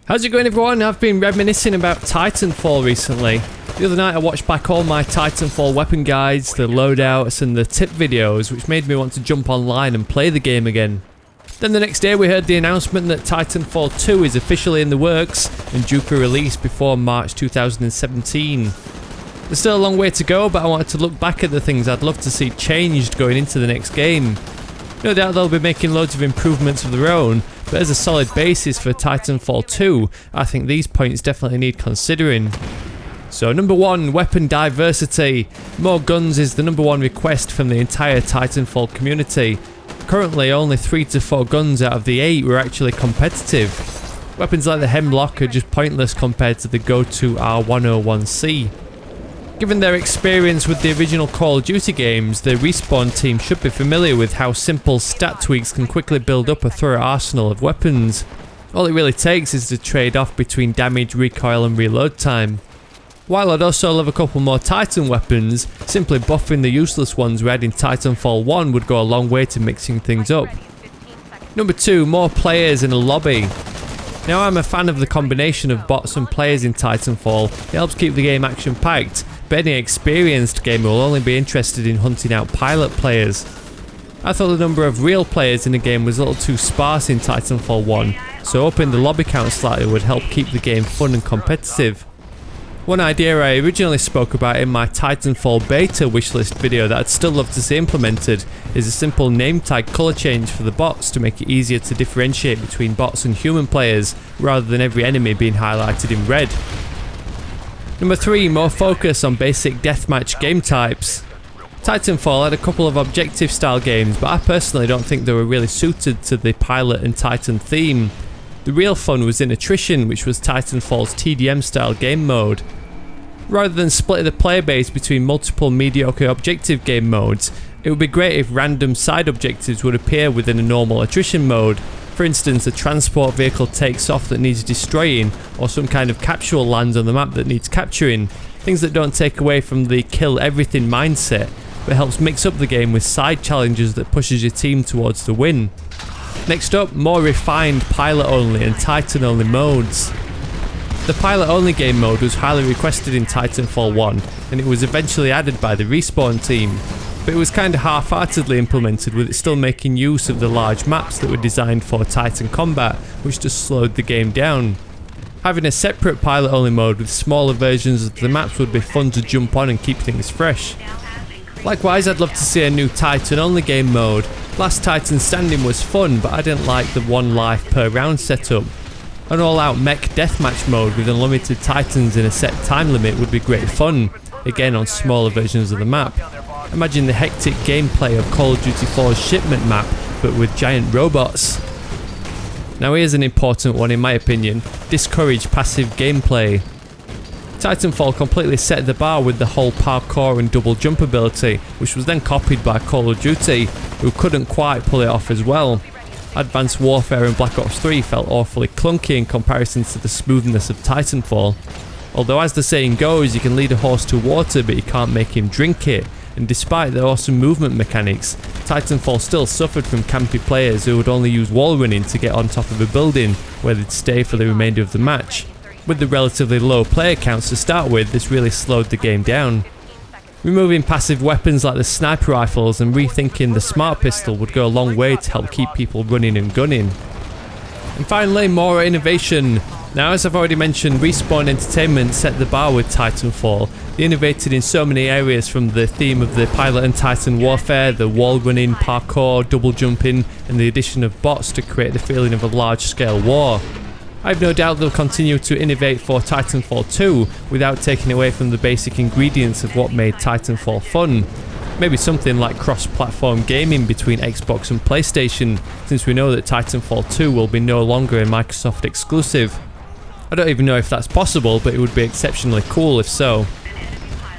How's it going, everyone? I've been reminiscing about Titanfall recently. The other night I watched back all my Titanfall weapon guides, the loadouts and the tip videos, which made me want to jump online and play the game again. Then the next day we heard the announcement that Titanfall 2 is officially in the works and due for release before March 2017. There's still a long way to go, but I wanted to look back at the things I'd love to see changed going into the next game. No doubt they'll be making loads of improvements of their own, but as a solid basis for Titanfall 2, I think these points definitely need considering. So number 1, weapon diversity. More guns is the number 1 request from the entire Titanfall community. Currently only 3 to 4 guns out of the 8 were actually competitive. Weapons like the Hemlock are just pointless compared to the go-to R101C. Given their experience with the original Call of Duty games, the Respawn team should be familiar with how simple stat tweaks can quickly build up a thorough arsenal of weapons. All it really takes is the trade-off between damage, recoil and reload time. While I'd also love a couple more Titan weapons, simply buffing the useless ones we had in Titanfall 1 would go a long way to mixing things up. Number 2, more players in a lobby. Now I'm a fan of the combination of bots and players in Titanfall. It helps keep the game action-packed, but any experienced gamer will only be interested in hunting out pilot players. I thought the number of real players in the game was a little too sparse in Titanfall 1, so upping the lobby count slightly would help keep the game fun and competitive. One idea I originally spoke about in my Titanfall beta wishlist video that I'd still love to see implemented is a simple name tag colour change for the bots to make it easier to differentiate between bots and human players, rather than every enemy being highlighted in red. Number 3, more focus on basic deathmatch game types. Titanfall had a couple of objective style games, but I personally don't think they were really suited to the pilot and Titan theme. The real fun was in attrition, which was Titanfall's TDM style game mode. Rather than splitting the player base between multiple mediocre objective game modes, it would be great if random side objectives would appear within a normal attrition mode. For instance, a transport vehicle takes off that needs destroying, or some kind of capsule lands on the map that needs capturing. Things that don't take away from the kill everything mindset, but helps mix up the game with side challenges that pushes your team towards the win. Next up, more refined pilot only and Titan only modes. The pilot only game mode was highly requested in Titanfall 1, and it was eventually added by the Respawn team, but it was kinda half-heartedly implemented, with it still making use of the large maps that were designed for Titan combat, which just slowed the game down. Having a separate pilot only mode with smaller versions of the maps would be fun to jump on and keep things fresh. Likewise, I'd love to see a new Titan only game mode. Last Titan Standing was fun, but I didn't like the 1 life per round setup. An all-out mech deathmatch mode with unlimited Titans in a set time limit would be great fun, again on smaller versions of the map. Imagine the hectic gameplay of Call of Duty 4's shipment map, but with giant robots. Now here's an important one in my opinion: discourage passive gameplay. Titanfall completely set the bar with the whole parkour and double jump ability, which was then copied by Call of Duty, who couldn't quite pull it off as well. Advanced Warfare and Black Ops 3 felt awfully clunky in comparison to the smoothness of Titanfall. Although as the saying goes, you can lead a horse to water but you can't make him drink it, and despite the awesome movement mechanics, Titanfall still suffered from campy players who would only use wall running to get on top of a building, where they'd stay for the remainder of the match. With the relatively low player counts to start with, this really slowed the game down. Removing passive weapons like the sniper rifles and rethinking the smart pistol would go a long way to help keep people running and gunning. And finally, more innovation. Now, as I've already mentioned, Respawn Entertainment set the bar with Titanfall. They innovated in so many areas, from the theme of the pilot and Titan warfare, the wall running, parkour, double jumping, and the addition of bots to create the feeling of a large-scale war. I have no doubt they'll continue to innovate for Titanfall 2 without taking away from the basic ingredients of what made Titanfall fun. Maybe something like cross-platform gaming between Xbox and PlayStation, since we know that Titanfall 2 will be no longer a Microsoft exclusive. I don't even know if that's possible, but it would be exceptionally cool if so.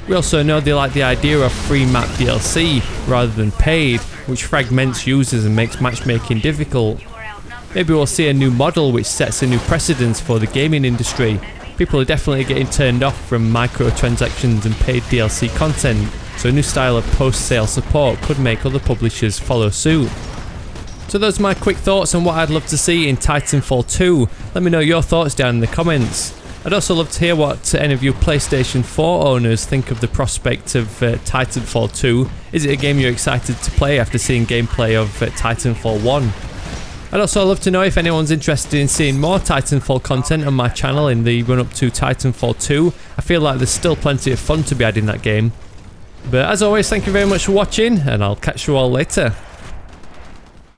We also know they like the idea of free map DLC rather than paid, which fragments users and makes matchmaking difficult. Maybe we'll see a new model which sets a new precedence for the gaming industry. People are definitely getting turned off from microtransactions and paid DLC content, so a new style of post-sale support could make other publishers follow suit. So those are my quick thoughts on what I'd love to see in Titanfall 2. Let me know your thoughts down in the comments. I'd also love to hear what any of you PlayStation 4 owners think of the prospect of Titanfall 2. Is it a game you're excited to play after seeing gameplay of Titanfall 1? I'd also love to know if anyone's interested in seeing more Titanfall content on my channel in the run-up to Titanfall 2. I feel like there's still plenty of fun to be had in that game. But as always, thank you very much for watching, and I'll catch you all later.